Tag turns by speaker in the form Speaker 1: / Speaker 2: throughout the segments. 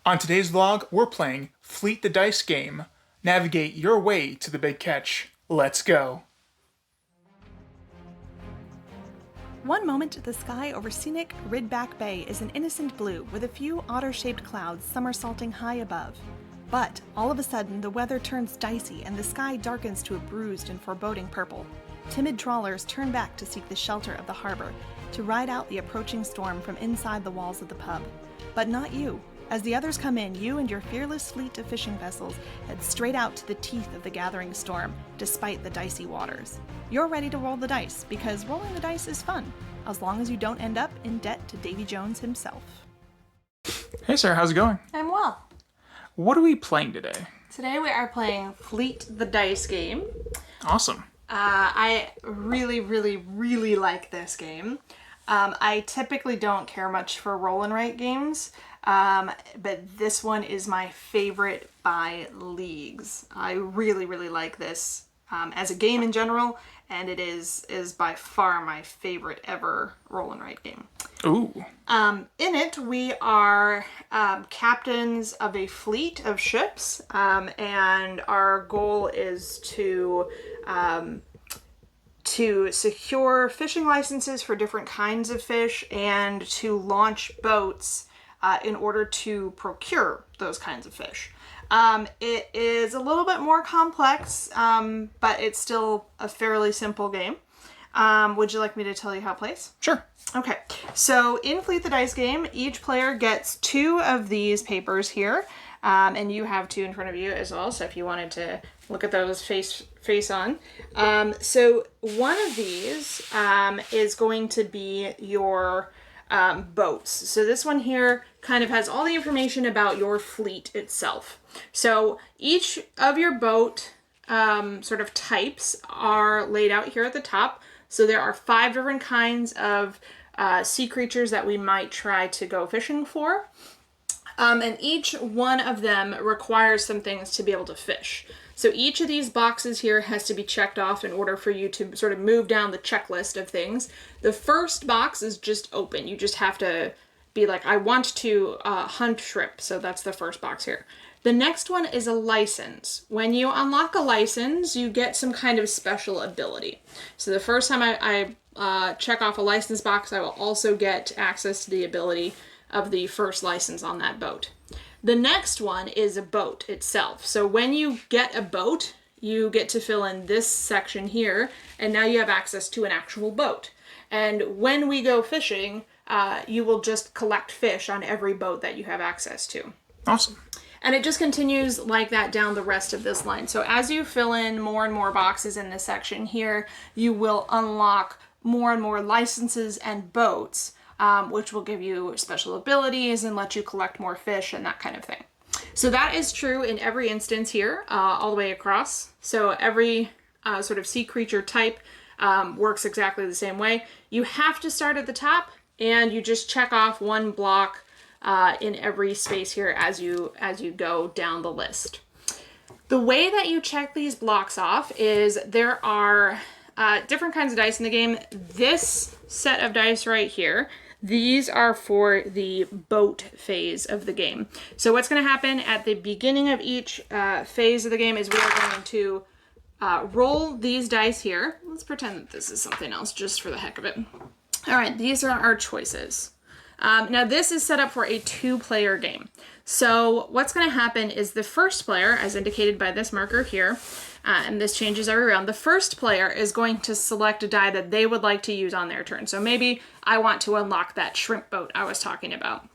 Speaker 1: On today's vlog, we're playing Fleet the Dice game. Navigate your way to the big catch. Let's go.
Speaker 2: One moment, the sky over scenic Ridback Bay is an innocent blue with a few otter-shaped clouds somersaulting high above. But all of a sudden, the weather turns dicey and the sky darkens to a bruised and foreboding purple. Timid trawlers turn back to seek the shelter of the harbor, to ride out the approaching storm from inside the walls of the pub. But not you. As the others come in, you and your fearless fleet of fishing vessels head straight out to the teeth of the gathering storm, despite the dicey waters. You're ready to roll the dice, because rolling the dice is fun, as long as you don't end up in debt to Davy Jones himself.
Speaker 1: Hey Sarah, how's it going?
Speaker 3: I'm well.
Speaker 1: What are we playing today?
Speaker 3: Today we are playing Fleet the Dice game.
Speaker 1: Awesome.
Speaker 3: I really like this game. I typically don't care much for roll and write games, but this one is my favorite by leagues. I really like this as a game in general, and it is by far my favorite ever roll and write game.
Speaker 1: Ooh.
Speaker 3: In it, we are captains of a fleet of ships, and our goal is to secure fishing licenses for different kinds of fish and to launch boats in order to procure those kinds of fish. It is a little bit more complex, but it's still a fairly simple game. Would you like me to tell you how it plays?
Speaker 1: Sure.
Speaker 3: Okay, so in Fleet the Dice game, each player gets 2 of these papers here, and you have 2 in front of you as well, so if you wanted to look at those face on. So one of these is going to be your boats. So this one here kind of has all the information about your fleet itself. So each of your boat sort of types are laid out here at the top. So there are 5 different kinds of sea creatures that we might try to go fishing for. And each one of them requires some things to be able to fish. So each of these boxes here has to be checked off in order for you to sort of move down the checklist of things. The first box is just open. You just have to be like, I want to hunt shrimp. So that's the first box here. The next one is a license. When you unlock a license, you get some kind of special ability. So the first time I check off a license box, I will also get access to the ability of the first license on that boat. The next one is a boat itself. So when you get a boat, you get to fill in this section here, and now you have access to an actual boat. And when we go fishing, you will just collect fish on every boat that you have access to.
Speaker 1: Awesome.
Speaker 3: And it just continues like that down the rest of this line. So as you fill in more and more boxes in this section here, you will unlock more and more licenses and boats, which will give you special abilities and let you collect more fish and that kind of thing. So that is true in every instance here, all the way across. So every sort of sea creature type works exactly the same way. You have to start at the top, and you just check off one block in every space here as you go down the list. The way that you check these blocks off is there are different kinds of dice in the game. This set of dice right here, these are for the boat phase of the game. So what's going to happen at the beginning of each phase of the game is we are going to roll these dice here. Let's pretend that this is something else just for the heck of it. All right, these are our choices. Now this is set up for a 2-player game. So what's going to happen is the first player, as indicated by this marker here, and this changes every round, the first player is going to select a die that they would like to use on their turn. So maybe I want to unlock that shrimp boat I was talking about.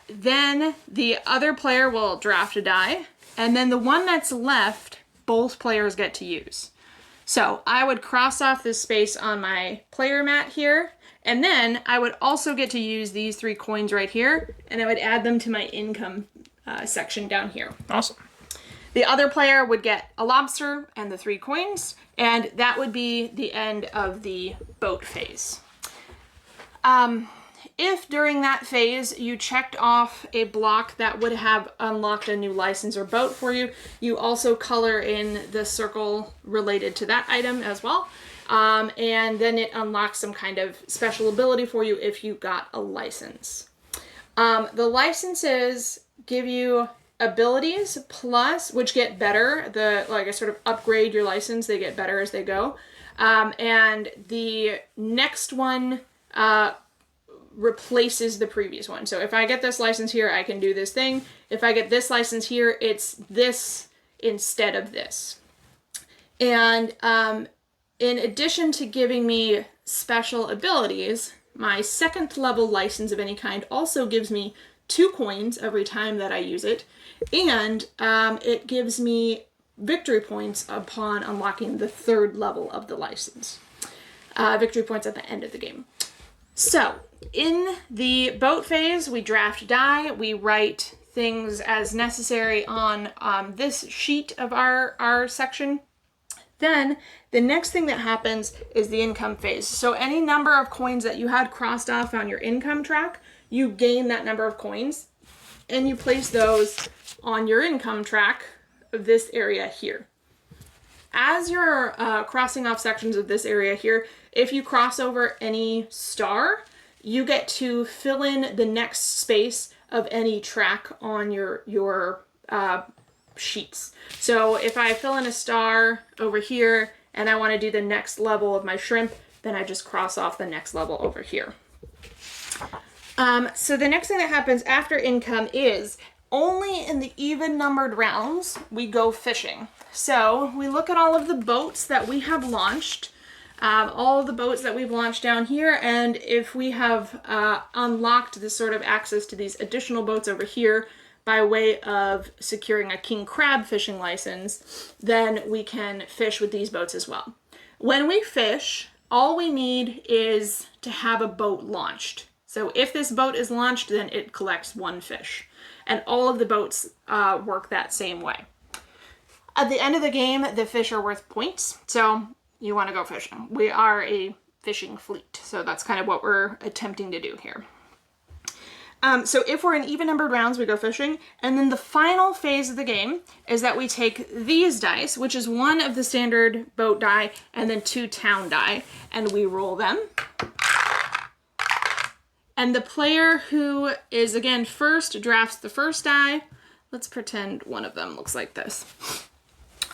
Speaker 3: Then the other player will draft a die, and then the one that's left, both players get to use. So I would cross off this space on my player mat here, and then I would also get to use these 3 coins right here, and I would add them to my income section down here.
Speaker 1: Awesome.
Speaker 3: The other player would get a lobster and the 3 coins, and that would be the end of the boat phase. If during that phase you checked off a block that would have unlocked a new license or boat for you, you also color in the circle related to that item as well. And then it unlocks some kind of special ability for you if you got a license. The licenses give you abilities plus, which get better. I sort of upgrade your license. They get better as they go. And the next one replaces the previous one. So if I get this license here, I can do this thing. If I get this license here, it's this instead of this. And in addition to giving me special abilities, my second level license of any kind also gives me 2 coins every time that I use it. And it gives me victory points upon unlocking the 3rd level of the license. Victory points at the end of the game. So, in the boat phase, we draft die, we write things as necessary on this sheet of our section. Then, the next thing that happens is the income phase. So any number of coins that you had crossed off on your income track, you gain that number of coins, and you place those on your income track of this area here. As you're crossing off sections of this area here, if you cross over any star, you get to fill in the next space of any track on your sheets. So if I fill in a star over here and I want to do the next level of my shrimp, then I just cross off the next level over here. So the next thing that happens after income is only in the even numbered rounds we go fishing. So we look at all of the boats that we have launched, all of the boats that we've launched down here, and if we have unlocked this sort of access to these additional boats over here by way of securing a king crab fishing license, then we can fish with these boats as well. When we fish, all we need is to have a boat launched. So if this boat is launched, then it collects 1 fish. And all of the boats work that same way. At the end of the game, the fish are worth points. So you want to go fishing. We are a fishing fleet. So that's kind of what we're attempting to do here. So if we're in even numbered rounds, we go fishing. And then the final phase of the game is that we take these dice, which is 1 of the standard boat die and then 2 town die, and we roll them. And the player who is, again, first drafts the first die. Let's pretend one of them looks like this.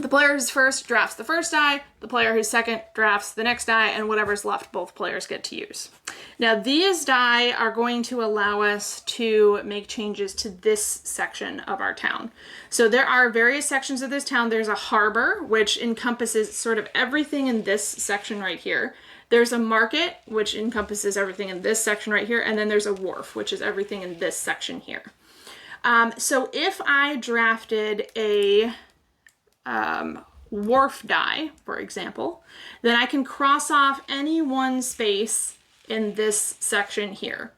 Speaker 3: The player who's first drafts the first die, the player who's second drafts the next die, and whatever's left, both players get to use. Now, these die are going to allow us to make changes to this section of our town. So there are various sections of this town. There's a harbor, which encompasses sort of everything in this section right here. There's a market, which encompasses everything in this section right here, and then there's a wharf, which is everything in this section here. So if I drafted a wharf die, for example, then I can cross off any one space in this section here.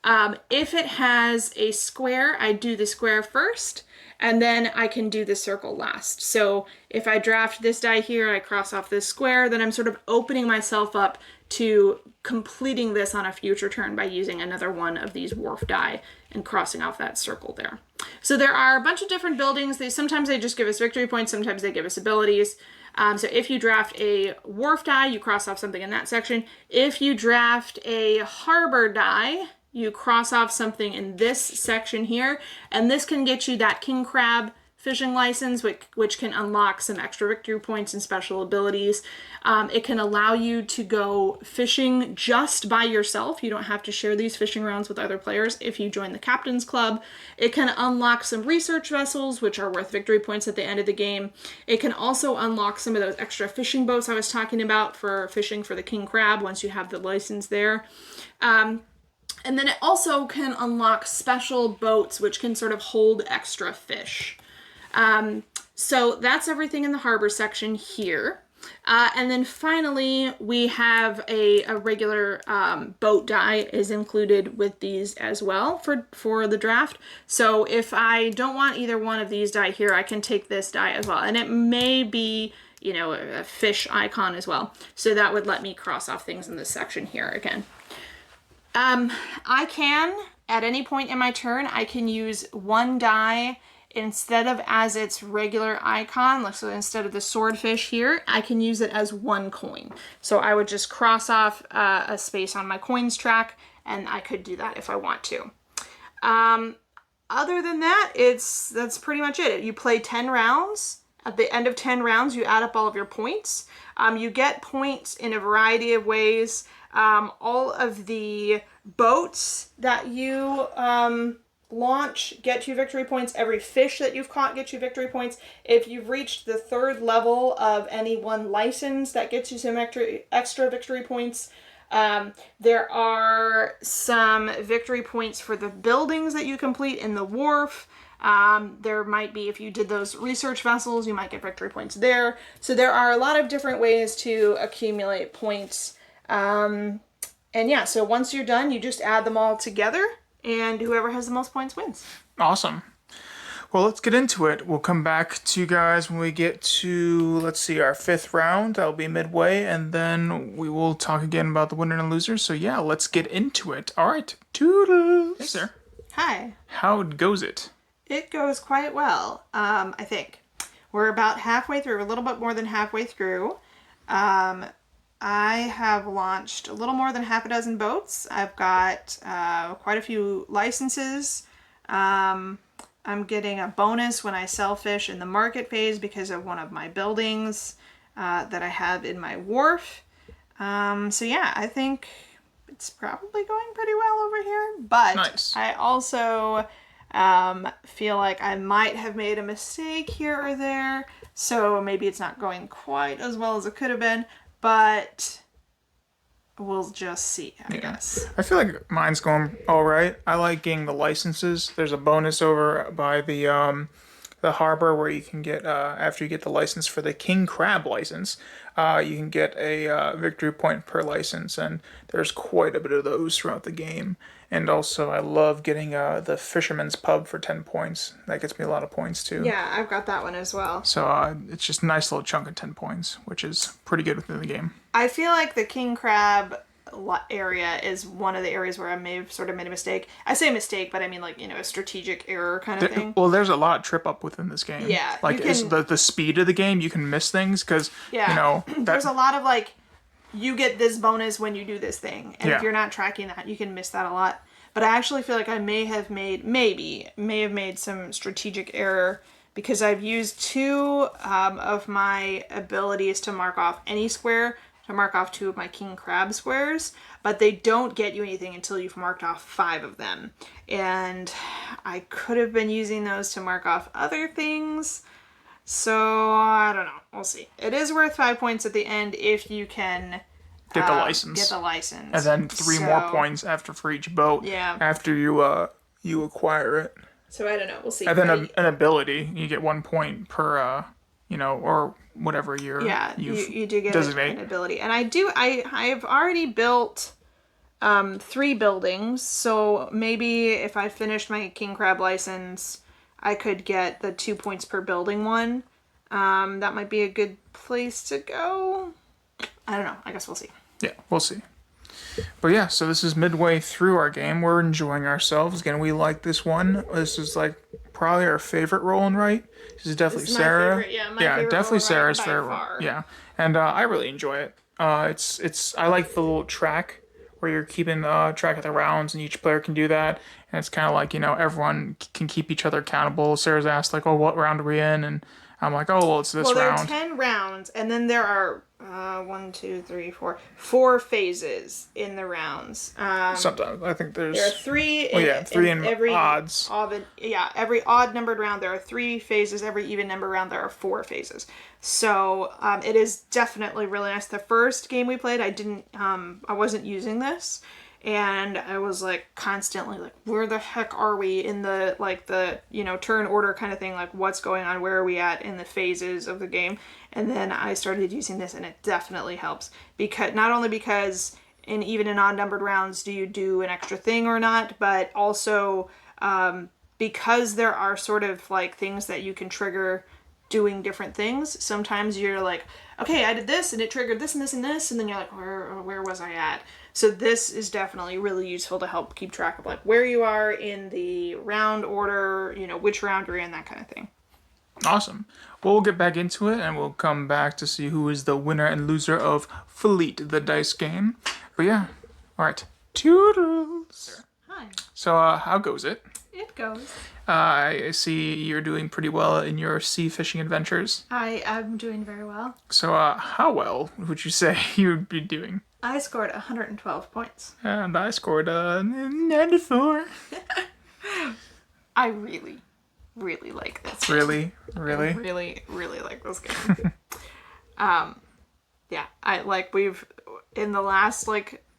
Speaker 3: If it has a square, I do the square first, and then I can do the circle last. So if I draft this die here, I cross off this square, then I'm sort of opening myself up to completing this on a future turn by using another one of these wharf die and crossing off that circle there. So there are a bunch of different buildings. Sometimes they just give us victory points, sometimes they give us abilities. So if you draft a wharf die, you cross off something in that section. If you draft a harbor die, you cross off something in this section here, and this can get you that king crab fishing license, which can unlock some extra victory points and special abilities. It can allow you to go fishing just by yourself. You don't have to share these fishing rounds with other players if you join the Captain's Club. It can unlock some research vessels, which are worth victory points at the end of the game. It can also unlock some of those extra fishing boats I was talking about for fishing for the king crab once you have the license there. And then it also can unlock special boats, which can sort of hold extra fish. So that's everything in the harbor section here. And then finally, we have a regular boat die is included with these as well for the draft. So if I don't want either one of these die here, I can take this die as well. And it may be, you know, a fish icon as well. So that would let me cross off things in this section here again. I can, at any point in my turn, I can use 1 die instead of as its regular icon. So instead of the swordfish here, I can use it as 1 coin. So I would just cross off a space on my coins track, and I could do that if I want to. Other than that, that's pretty much it. You play 10 rounds. At the end of 10 rounds, you add up all of your points. You get points in a variety of ways. All of the boats that you launch get you victory points. Every fish that you've caught gets you victory points. If you've reached the 3rd level of any one license, that gets you some extra victory points. There are some victory points for the buildings that you complete in the wharf. There might be, if you did those research vessels, you might get victory points there. So there are a lot of different ways to accumulate points. And yeah, so once you're done, you just add them all together, and whoever has the most points wins.
Speaker 1: Awesome. Well, let's get into it. We'll come back to you guys when we get to, let's see, our 5th round. That'll be midway, and then we will talk again about the winner and loser. So yeah, let's get into it. All right, toodles. Hey, sir.
Speaker 3: Hi.
Speaker 1: How goes it?
Speaker 3: It goes quite well, I think. We're about halfway through, a little bit more than halfway through. I have launched a little more than half a dozen boats. I've got quite a few licenses. I'm getting a bonus when I sell fish in the market phase because of one of my buildings that I have in my wharf. So yeah, I think it's probably going pretty well over here. But
Speaker 1: Nice.
Speaker 3: I also feel like I might have made a mistake here or there. So maybe it's not going quite as well as it could have been. But we'll just see, I guess.
Speaker 1: I feel like mine's going all right. I like getting the licenses. There's a bonus over by the harbor where you can get after you get the license for the king crab license, you can get a victory point per license, and there's quite a bit of those throughout the game. And also, I love getting the fisherman's pub for 10 points. That gets me a lot of points too.
Speaker 3: Yeah, I've got that one as well.
Speaker 1: So it's just a nice little chunk of 10 points, which is pretty good within the game.
Speaker 3: I feel like the king crab area is one of the areas where I may have sort of made a mistake. I say mistake, but I mean like, a strategic error kind of thing.
Speaker 1: Well, there's a lot of trip up within this game.
Speaker 3: Yeah,
Speaker 1: like
Speaker 3: you can-
Speaker 1: the speed of the game, you can miss things because
Speaker 3: There's a lot of like, you get this bonus when you do this thing, and
Speaker 1: Yeah.
Speaker 3: if you're not tracking that, you can miss that a lot. But I actually feel like I may have made some strategic error because I've used 2 of my abilities to mark off any square, to mark off 2 of my king crab squares, but they don't get you anything until you've marked off 5 of them. And I could have been using those to mark off other things. So I don't know. We'll see. It is worth 5 points at the end if you can
Speaker 1: get the license.
Speaker 3: Get the license.
Speaker 1: And then 3 more points for each boat.
Speaker 3: Yeah.
Speaker 1: After you acquire it.
Speaker 3: So I don't know. We'll see.
Speaker 1: And then an ability, you get 1 point per or whatever year.
Speaker 3: Yeah, you do get
Speaker 1: designate.
Speaker 3: an ability, and I've already built 3 buildings. So maybe if I finished my king crab license, I could get the 2 points per building one. That might be a good place to go. I don't know. I guess we'll see.
Speaker 1: Yeah, we'll see. But yeah, so this is midway through our game. We're enjoying ourselves. Again, we like this one. This is like probably our favorite roll and write. This is definitely
Speaker 3: This is my
Speaker 1: Sarah.
Speaker 3: favorite, yeah, my favorite
Speaker 1: definitely
Speaker 3: roll and write
Speaker 1: Sarah's
Speaker 3: by
Speaker 1: favorite.
Speaker 3: far.
Speaker 1: Yeah, and I really enjoy it. It's I like the little track where you're keeping track of the rounds, and each player can do that. And it's kind of like everyone can keep each other accountable. Sarah's asked like, "Oh, what round are we in?" And I'm like, "Oh, well, it's this
Speaker 3: There
Speaker 1: round."
Speaker 3: are 10 rounds, and then there are 4 phases in the rounds.
Speaker 1: Sometimes I think there's
Speaker 3: There are 3.
Speaker 1: three in
Speaker 3: every
Speaker 1: odds.
Speaker 3: Every odd numbered round there are 3 phases. Every even numbered round there are 4 phases. So it is definitely really nice. The first game we played, I wasn't using this, and I was like constantly like, where the heck are we in the turn order kind of thing? Like, what's going on? Where are we at in the phases of the game? And then I started using this, and it definitely helps, because not only because even in odd numbered rounds do you do an extra thing or not, but also because there are sort of like things that you can trigger doing different things. Sometimes you're like, okay, I did this and it triggered this and this and this, and then you're like, where was I at? So this is definitely really useful to help keep track of like where you are in the round order, which round you're in, that kind of thing.
Speaker 1: Awesome. Well, we'll get back into it, and we'll come back to see who is the winner and loser of Fleet the Dice game. But yeah, all right. Toodles.
Speaker 3: Hi. fine.
Speaker 1: So, how goes it?
Speaker 3: It goes.
Speaker 1: I see you're doing pretty well in your sea fishing adventures.
Speaker 3: I am doing very well.
Speaker 1: So, how well would you say you would be doing?
Speaker 3: I scored 112 points.
Speaker 1: And I scored 94.
Speaker 3: I really, really like this.
Speaker 1: Really?
Speaker 3: I
Speaker 1: Really?
Speaker 3: really, really like this game. Yeah, we've, in the last,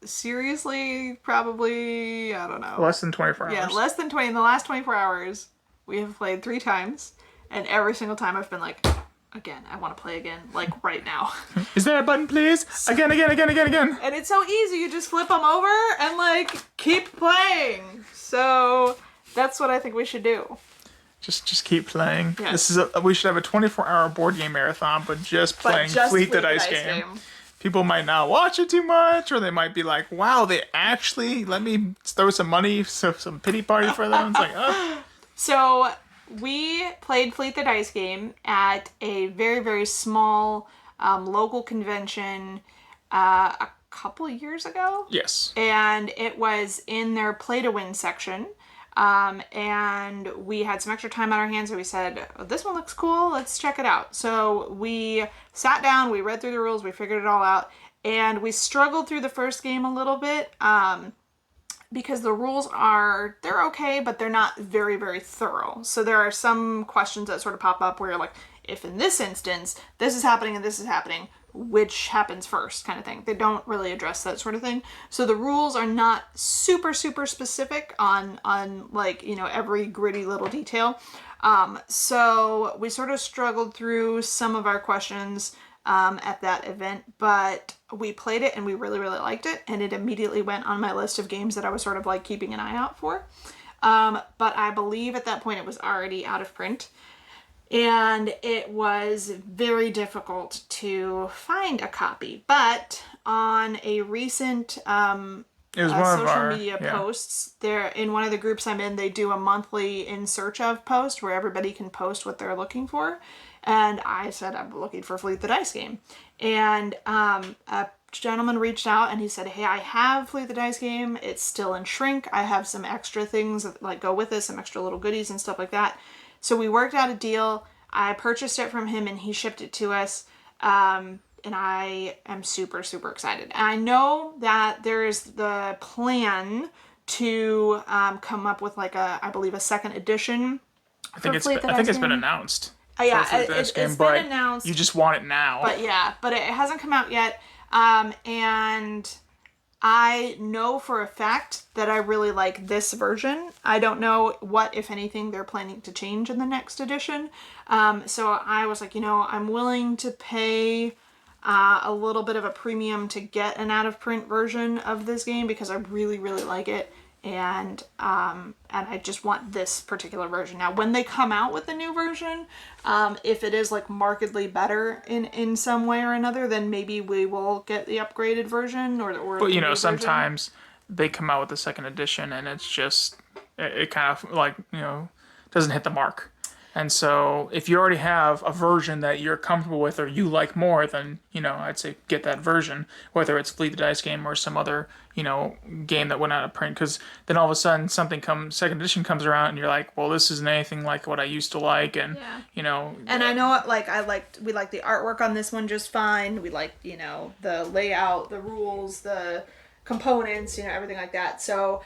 Speaker 3: seriously, probably, I don't know.
Speaker 1: Less than 24 hours.
Speaker 3: Yeah, less than 20. In the last 24 hours, we have played 3 times, and every single time I've been like, again, I want to play again, right now.
Speaker 1: Is there a button, please? Again.
Speaker 3: And it's so easy. You just flip them over and, keep playing. So that's what I think we should do.
Speaker 1: Just keep playing.
Speaker 3: Yes.
Speaker 1: We should have a 24-hour board game marathon, but just playing Fleet the Dice game. People might not watch it too much, or they might be like, wow, they actually let me throw some money, some pity party for them. It's like, oh.
Speaker 3: So we played Fleet the Dice game at a very, very small local convention a couple years ago.
Speaker 1: Yes.
Speaker 3: And it was in their Play to Win section. And we had some extra time on our hands, so we said, oh, this one looks cool, let's check it out. So we sat down, we read through the rules, we figured it all out, and we struggled through the first game a little bit, because the rules they're okay, but they're not very, very thorough. So there are some questions that sort of pop up where you're like, if in this instance, this is happening and this is happening, which happens first, kind of thing. They don't really address that sort of thing. So the rules are not super, super specific on every gritty little detail. So we sort of struggled through some of our questions at that event, but we played it and we really, really liked it. And it immediately went on my list of games that I was sort of keeping an eye out for. But I believe at that point it was already out of print. And it was very difficult to find a copy. But on a recent
Speaker 1: It was one of
Speaker 3: social
Speaker 1: our
Speaker 3: media posts, there in one of the groups I'm in, they do a monthly in search of post where everybody can post what they're looking for. And I said, I'm looking for Fleet the Dice game. And a gentleman reached out and he said, hey, I have Fleet the Dice game. It's still in shrink. I have some extra things that go with it, some extra little goodies and stuff like that. So we worked out a deal. I purchased it from him and he shipped it to us. And I am super, super excited. And I know that there is the plan to come up with I believe a second edition.
Speaker 1: I think it's been announced.
Speaker 3: Yeah, it's been announced.
Speaker 1: You just want it now.
Speaker 3: But it hasn't come out yet. And I know for a fact that I really like this version. I don't know what, if anything, they're planning to change in the next edition. So I was like, I'm willing to pay a little bit of a premium to get an out-of-print version of this game because I really, really like it. And I just want this particular version. Now, when they come out with the new version, if it is markedly better in some way or another, then maybe we will get the upgraded version or. But
Speaker 1: sometimes they come out with the second edition and it's just it kind of doesn't hit the mark. And so if you already have a version that you're comfortable with or you like more, then, I'd say get that version, whether it's Fleet the Dice game or some other, game that went out of print. Because then all of a sudden second edition comes around and you're like, well, this isn't anything like what I used to like. And,
Speaker 3: And I know, we liked the artwork on this one just fine. We liked, the layout, the rules, the components, everything like that. So,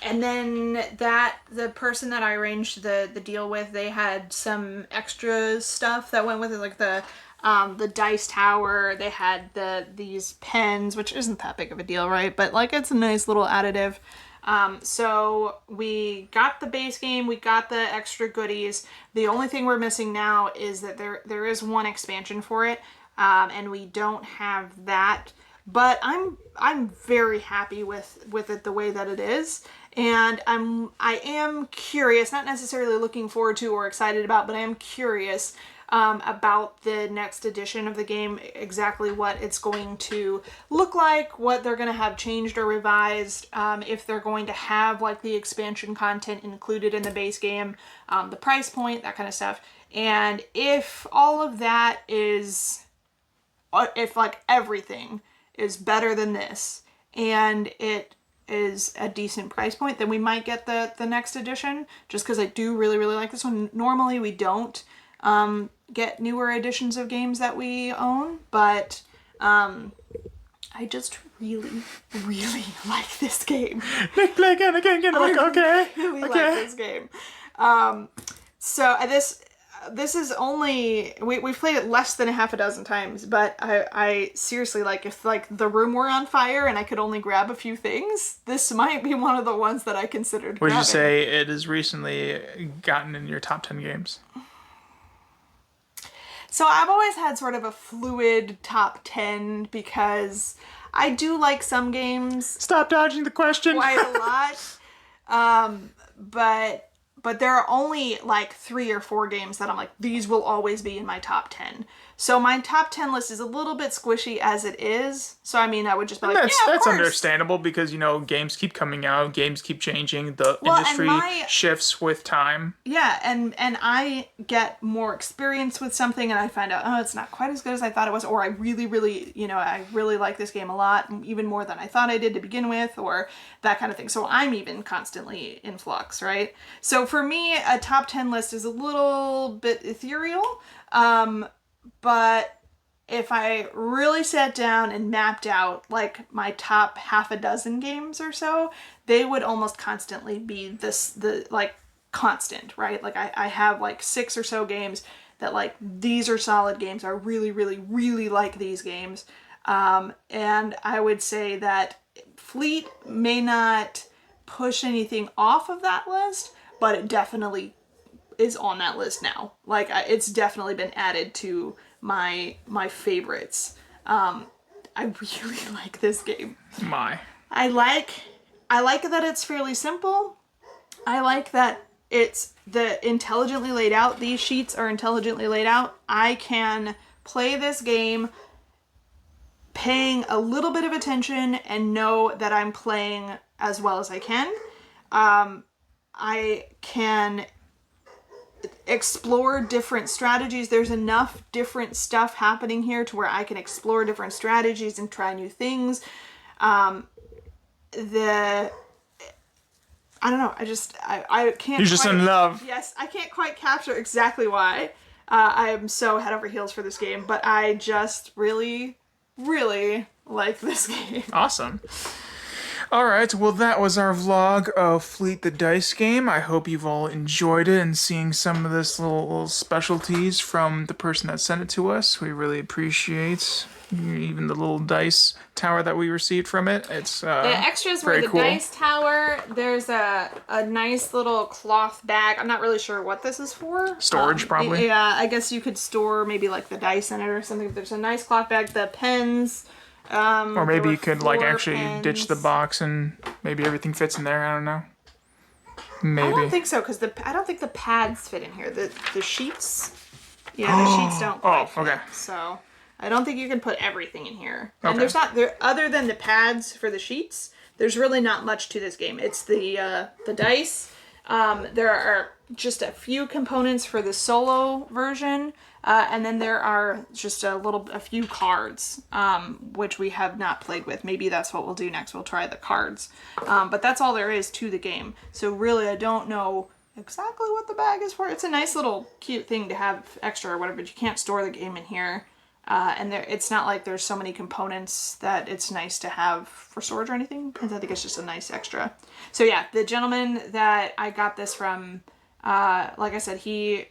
Speaker 3: and then the person that I arranged the deal with, they had some extra stuff that went with it, like the dice tower. They had these pens, which isn't that big of a deal, right? But it's a nice little additive. So we got the base game, we got the extra goodies. The only thing we're missing now is that there is one expansion for it, and we don't have that. But I'm very happy with it the way that it is. And I am curious, not necessarily looking forward to or excited about, but I am curious about the next edition of the game, exactly what it's going to look like, what they're going to have changed or revised, if they're going to have the expansion content included in the base game, the price point, that kind of stuff. And if all of that is, if everything is better than this, and it is a decent price point, then we might get the next edition, just because I do really, really like this one. Normally we don't get newer editions of games that we own, but I just really, really like this game.
Speaker 1: Nick, play again. I'm like, okay.
Speaker 3: Really
Speaker 1: Okay.
Speaker 3: like this game. So this is only we've played it less than a half a dozen times, but I seriously, like, if like the room were on fire and I could only grab a few things, this might be one of the ones that I considered
Speaker 1: Would you
Speaker 3: grabbing.
Speaker 1: say it has recently gotten in your top 10 games?
Speaker 3: So I've always had sort of a fluid top 10 because I do like some games
Speaker 1: Stop dodging the question.
Speaker 3: quite a lot. But there are only like 3 or 4 games that I'm like, these will always be in my top 10. So my top 10 list is a little bit squishy as it is. So I mean, I would just be like,
Speaker 1: That's
Speaker 3: yeah, of course.
Speaker 1: understandable because, you know, games keep coming out, games keep changing, the
Speaker 3: Well, and
Speaker 1: industry
Speaker 3: my-
Speaker 1: shifts with time.
Speaker 3: Yeah, and I get more experience with something and I find out, oh, it's not quite as good as I thought it was, or I really, really, I really like this game a lot, even more than I thought I did to begin with, or that kind of thing. So I'm even constantly in flux, right? So for me, a top 10 list is a little bit ethereal, but if I really sat down and mapped out like my top half a dozen games or so, they would almost constantly be constant, right? Like I have like 6 or so games that like, these are solid games. I really, really, really like these games. And I would say that Fleet may not push anything off of that list, but it definitely is on that list now. Like it's definitely been added to my favorites. I really like this game. I like that it's fairly simple. I like that it's intelligently laid out. These sheets are intelligently laid out. I can play this game paying a little bit of attention and know that I'm playing as well as I can. I can explore different strategies. There's enough different stuff happening here to where I can explore different strategies and try new things. I don't know. I can't.
Speaker 1: You're just
Speaker 3: quite-
Speaker 1: in love.
Speaker 3: Yes, I can't quite capture exactly why I am so head over heels for this game, but I just really, really like this game.
Speaker 1: Awesome. All right, well, that was our vlog of Fleet the Dice Game. I hope you've all enjoyed it and seeing some of this little specialties from the person that sent it to us. We really appreciate even the little dice tower that we received from it. It's
Speaker 3: The extras were
Speaker 1: very
Speaker 3: the
Speaker 1: cool.
Speaker 3: dice tower. There's a nice little cloth bag. I'm not really sure what this is for.
Speaker 1: Storage, probably.
Speaker 3: Yeah, I guess you could store maybe like the dice in it or something. There's a nice cloth bag. The pens.
Speaker 1: Or maybe you could like
Speaker 3: floor
Speaker 1: actually ditch the
Speaker 3: pens.
Speaker 1: box and maybe everything fits in there. I don't know. Maybe.
Speaker 3: I don't think so because I don't think the pads fit in here. The sheets. Yeah, the sheets don't. Quite fit,
Speaker 1: okay.
Speaker 3: So I don't think you can put everything in here.
Speaker 1: Okay.
Speaker 3: And there's not there other than the pads for the sheets. There's really not much to this game. It's the dice. There are just a few components for the solo version, and then there are just a few cards, which we have not played with. Maybe that's what we'll do next. We'll try the cards, but that's all there is to the game. So really, I don't know exactly what the bag is for. It's a nice little cute thing to have extra or whatever, but you can't store the game in here. And it's not like there's so many components that it's nice to have for storage or anything. I think it's just a nice extra. So yeah, the gentleman that I got this from, like I said, he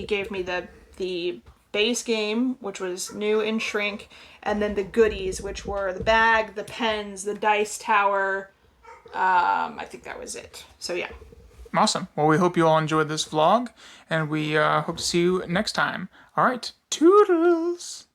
Speaker 3: gave me the base game, which was new in Shrink, and then the goodies, which were the bag, the pens, the dice tower. I think that was it. So yeah.
Speaker 1: Awesome. Well, we hope you all enjoyed this vlog, and we hope to see you next time. All right. Toodles.